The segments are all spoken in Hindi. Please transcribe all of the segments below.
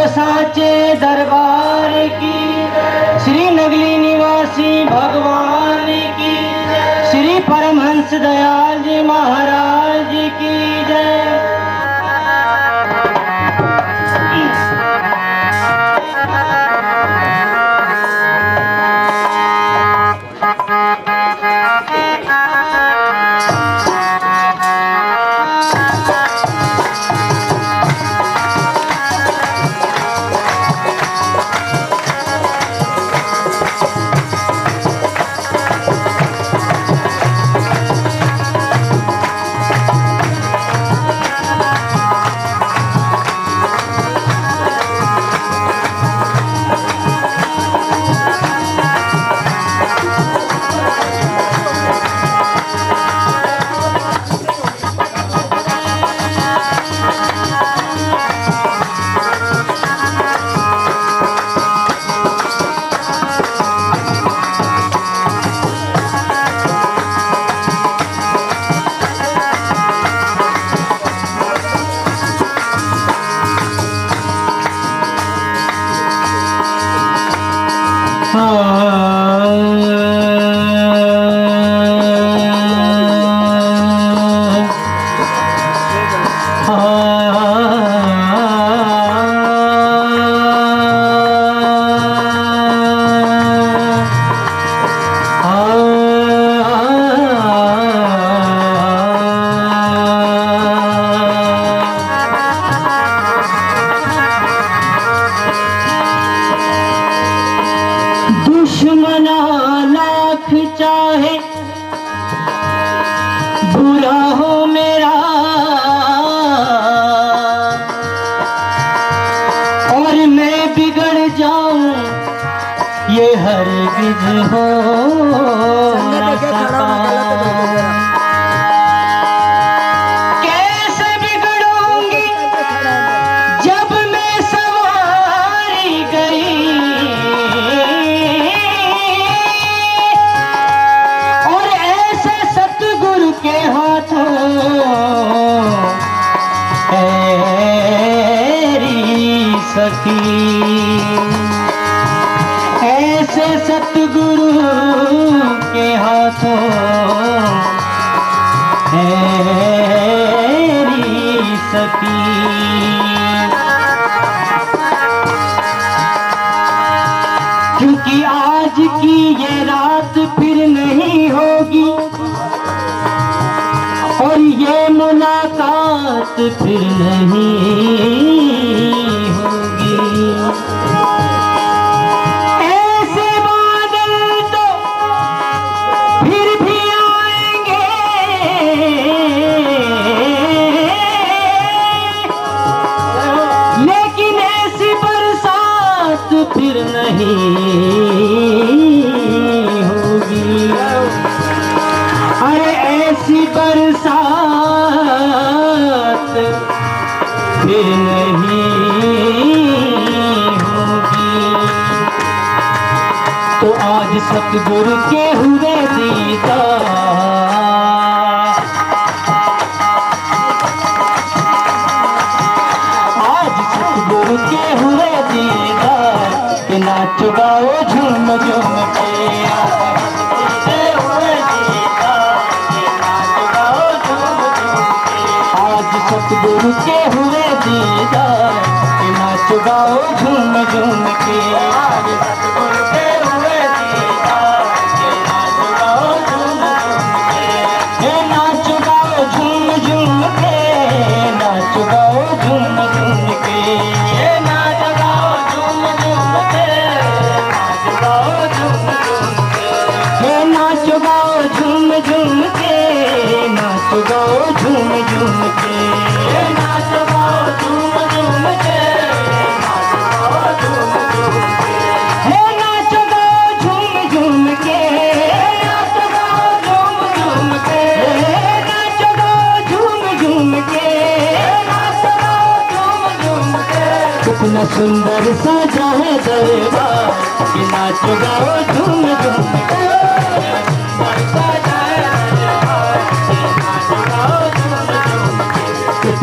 साचे दरबार की, श्री नगली निवासी भगवान की, श्री परमहंस दयाल जी महाराज की जय। दुश्मना लाख चाहे बुरा हो मेरा, और मैं बिगड़ जाऊं ये हरगिज हो ना सका। कैसे बिगड़ूंगी जब मैं सवारी गई, के हाथों तेरी सखी, ऐसे सतगुरु के हाथों तेरी सखी। क्योंकि आज की ये रात फिर नहीं होगी, और ये मुलाकात फिर नहीं होगी। ऐसे बादल तो फिर भी आएंगे, लेकिन ऐसी बरसात फिर नहीं होगी। अरे ऐसी बरसात फिर नहीं होगी। तो आज सतगुरु के हुए दीदार, आज सतगुरु के हुए दीदार, कि नाच गाओ झूम झूम के। सतगुरु के हुए दीदार, कि नाच गाओ झूम झूम के। आज सतगुरु के हुए दीदार, कि नाच गाओ झूम झूम के। नाच गाओ झूम झूम के, नाच गाओ झूम झूम के। नाच गाओ झूम झूम के, नाच गाओ झूम झूम के। नाच गाओ झूम झूम के, नाच गाओ झूम झूम के। नाच गाओ झूम झूम के, नाच गाओ झूम झूम के। नाच गाओ झूम झूम के, नाच गाओ झूम झूम के। नाच गाओ झूम झूम के, नाच गाओ झूम झूम के। कितना सुंदर सजा है दरबार, कि नाच गाओ झूम झूम के। सजा है दरबार, कि नाच गाओ झूम झूम के।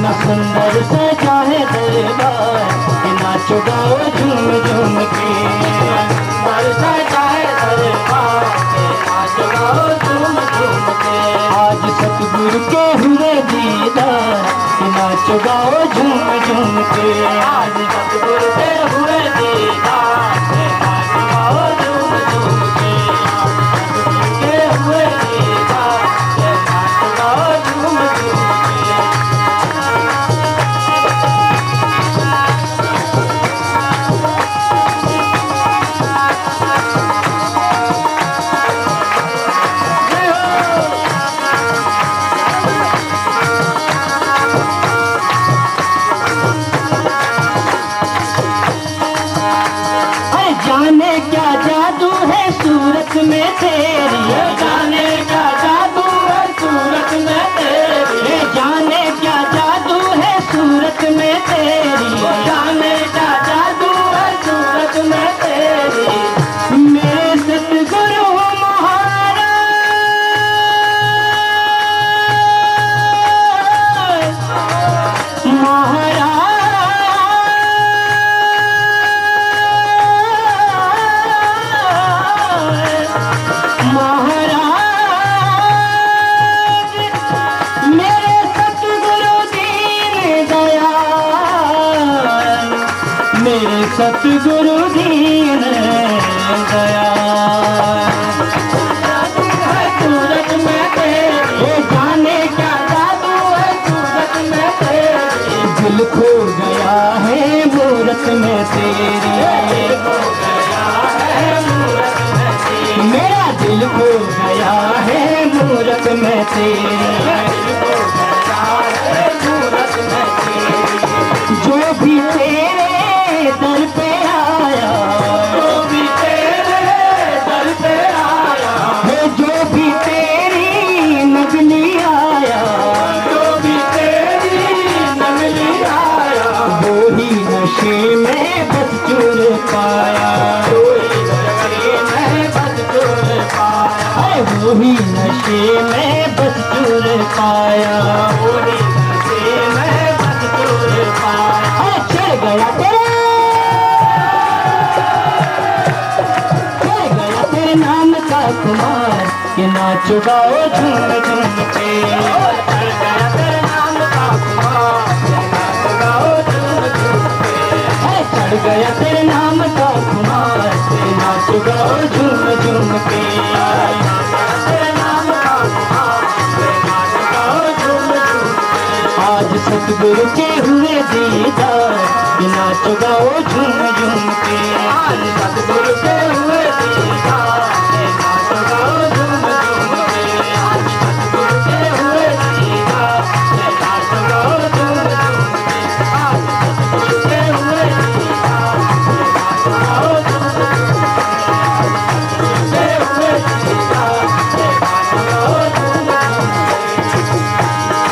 कितना सुंदर सजा है दरबार कि नाचो गाओ झूम झूम के। सुंदर सजा है दरबार कि नाचो गाओ झूम झूम के। आज सतगुरु के हुए दीदार कि नाचो गाओ झूम झूम के। आज सतगुरु के हुए दीदार कि नाचो गाओ झूम झूम के। सतगुरु के हुए दीदार कि नाचो गाओ झूम झूम के। जाने क्या जादू है सूरत में तेरी, जाने क्या जादू है सूरत में तेरी, जाने क्या जादू है सूरत में तेरी, जाने क्या जादू है सूरत में तेरी। मेरे सतगुरु महाराज सतगुरु दीन दयाल। जादू है सूरत में तेरी, जाने क्या जादू है सूरत में तेरी। दिल खो गया है मूरत में तेरी, मेरा दिल खो गया है मूरत में तेरी। जो भी तेरे दर पे आया, जो भी तेरे दर पे आया, जो भी तेरी नगली आया, जो भी तेरी नगली आया, वो ही नशे में बस चुर पाया, वो ही नशे में बस चुर पाया, वो ही नशे में बस चुर पाया, वो ही नशे में बस चुर पाया। चढ़ गया तेरे नाम का कुमार कि नाचो गाओ झूम झूम के। चढ़ गया तेरे नाम का कुमार कि नाचो गाओ झूम झूम के। चढ़ गया तेरे नाम का कुमार कि नाचो गाओ झूम झूम के। तेरे नाम का कुमार कि नाचो गाओ झूम झूम के। आज सतगुरु के हुए दीदार कि नाचो गाओ झूम झूम के। आज सतगुरु के हुए दीदार कि नाचो गाओ झूम झूम के। आज सतगुरु के हुए दीदार कि नाचो गाओ झूम झूम के। आज सतगुरु के हुए दीदार कि नाचो गाओ झूम झूम के। सतगुरु के हुए दीदार कि नाचो गाओ झूम झूम के।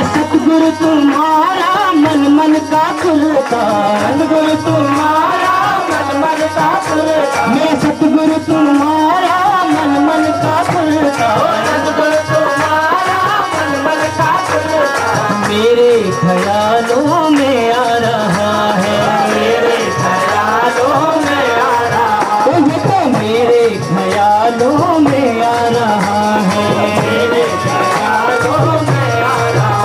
सतगुरु तुम्हारा मन मन का खुलता, सतगुरु तुम्हारा मन मन का खुलता, मैं सतगुरु तुम्हारा मन मन का खुलता, सतगुरु तुम्हारा मन मन का खुलता। मेरे ख्यालों में आ रहा है, मेरे ख्यालों में आ रहा है, ये तो मेरे ख्यालों में आ रहा है, मेरे ख्यालों में आ रहा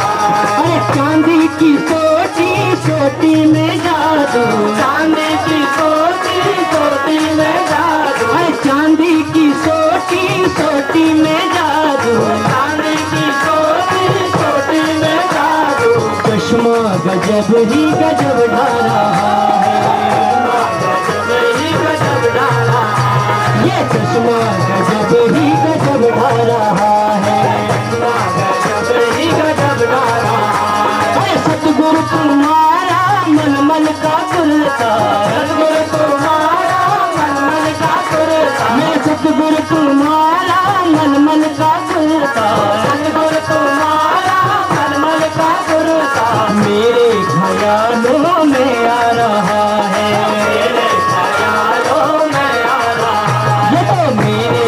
है। चांदी की सोटी सोटी में जादू, चांदी की सोटी सोटी में जादू, चांदी की सोटी सोटी में जादू, चांदी की सोटी सोटी में जादू। चश्मा गजब ही गजब ढा रहा है, गजब ही गजब ढा रहा है, ये चश्मा गजब ही गजब ढा रहा है, गजब ही गजब ढा रहा है। सतगुरु तुम्हारा मन मन का खुलता, सतगुरु तुम्हारा मन मन का खुलता, मैं सतगुरु तुम्हारा मन मन का खुलता, सतगुरु तुम्हारा मन मन का खुलता। मेरे ख्यालों में आ रहा है, मेरे ख्यालों में आ रहा है, ये तो मेरे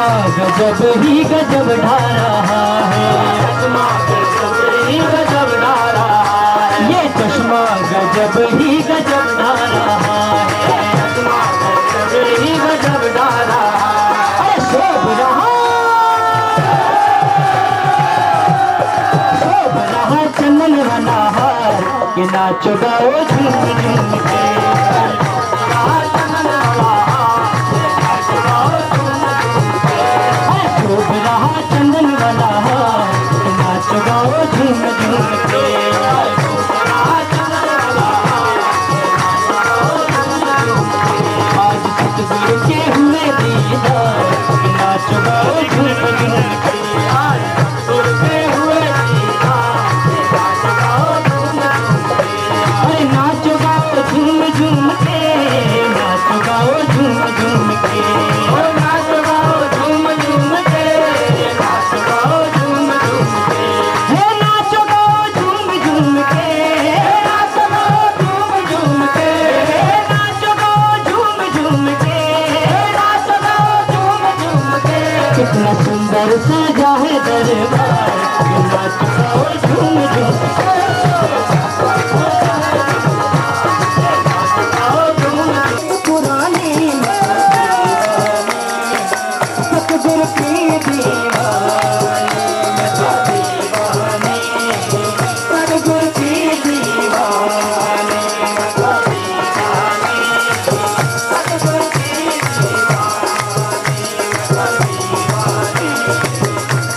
चश्मा गजब ही गजब ढा रहा है, चश्मा गजब ही गजब ढा रहा है, ये चश्मा गजब ही गजब ढा रहा है, चश्मा गजब ही गजब ढा रहा है। शोभ रहा चंदन वाला हार, ये नाचो गाओ झूम झूम के, शोभ रहा चंदन वाला हार, ये नाचो गाओ झूम झूम के, आज सतगुरु के हुए दीदार, ये नाचो गाओ झूम झूम के, आज सतगुरु के हुए दीदार, ये नाचो गाओ झूम झूम के, अरे नाचो गाओ झूम झूम के, नाचो गाओ झूम झूम के, नाचो गाओ झूम झूम के, नाचो गाओ झूम झूम के, हे नाचो गाओ झूम झूम के, नाचो गाओ झूम झूम के, नाचो गाओ झूम झूम के, नाचो गाओ झूम झूम के, कितना सुंदर सजा है दरबार, ये नाचो गाओ झूम झूम के, पुरानी सतगुरु की दीवानी, सतगुरु की दीवानी, सतगुरु की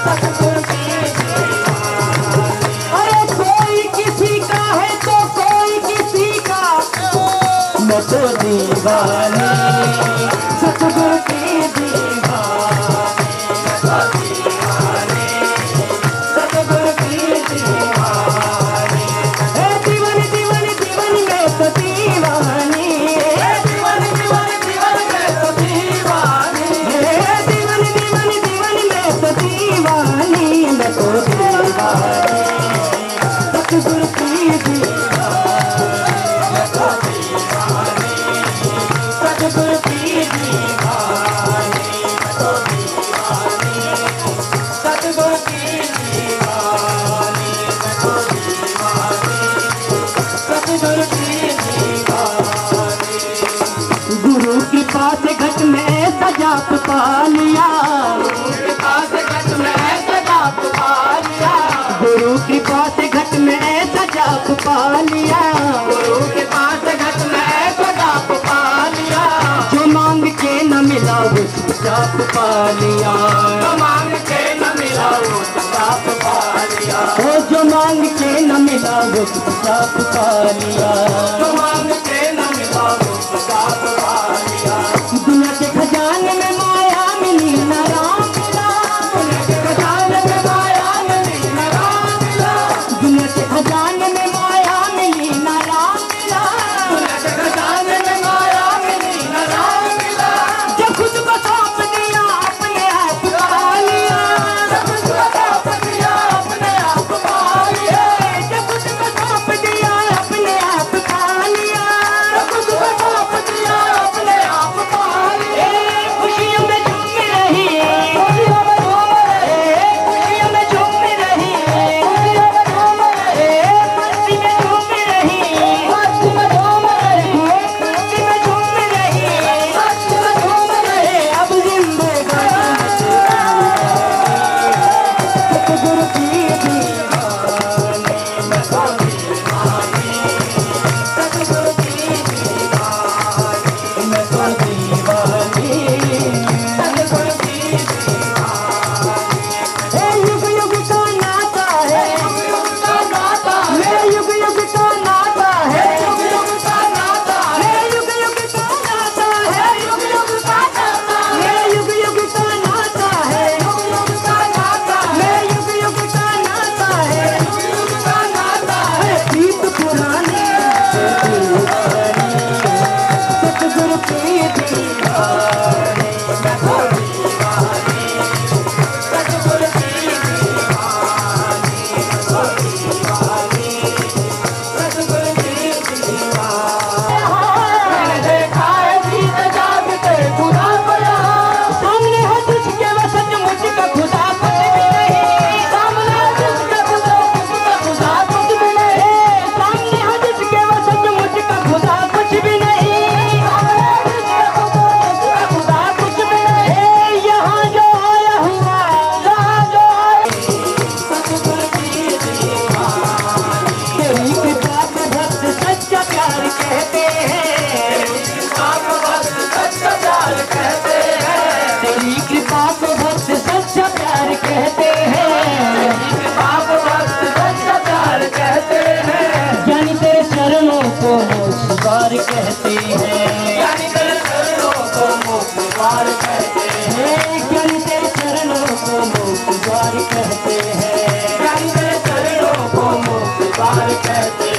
सतगुरु की अरे कोई किसी का है तो कोई किसी का, मैं तो दीवानी, सतगुरु की दीवानी, सतगुरु की दीवानी, हे दीवानी दीवानी दीवानी मैं तो दीवानी, हे दीवानी दीवानी दीवानी मैं तो दीवानी, हे दीवानी दीवानी दीवानी मैं तो दीवानी, मैं तो दीवानी, सतगुरु की दीवानी, मैं तो दीवानी, सतगुरु की दीवानी, मैं तो दीवानी, सतगुरु की दीवानी, मैं तो दीवानी, सतगुरु की दीवानी। गुरु के पास घट में सजा पा लिया, गुरु के पास घट में सजा पा लिया, गुरु के पास घट में सजा पा लिया, गुरु के पास घट में सजा पा लिया, जो मांग के न मिला वो जाप पा लिया, जो मांग के न मिला वो जाप पा लिया, ओ जो मांग के न मिला वो जाप पा लिया, जो मांग के न मिला वो जाप पा लिया, दुनिया के खजाने में माया मिली न राम मिला, दुनिया के खजाने में माया मिली न राम मिला, दुनिया के खजाने में माया मिली न राम मिला, दुनिया के खजाने में माया मिली न राम मिला, जब खुद को सौंप दिया अपने आप पा लिया, जब खुद को सौंप दिया अपने आप पा लिया, जब खुद को सौंप दिया अपने आप पा लिया, जब खुद को सौंप दिया अपने आप पा लिया, खुशियों ज्ञानी तेरे चरणों को मोक्ष द्वार कहते हैं, ज्ञानी तेरे चरणों को मोक्ष द्वार कहते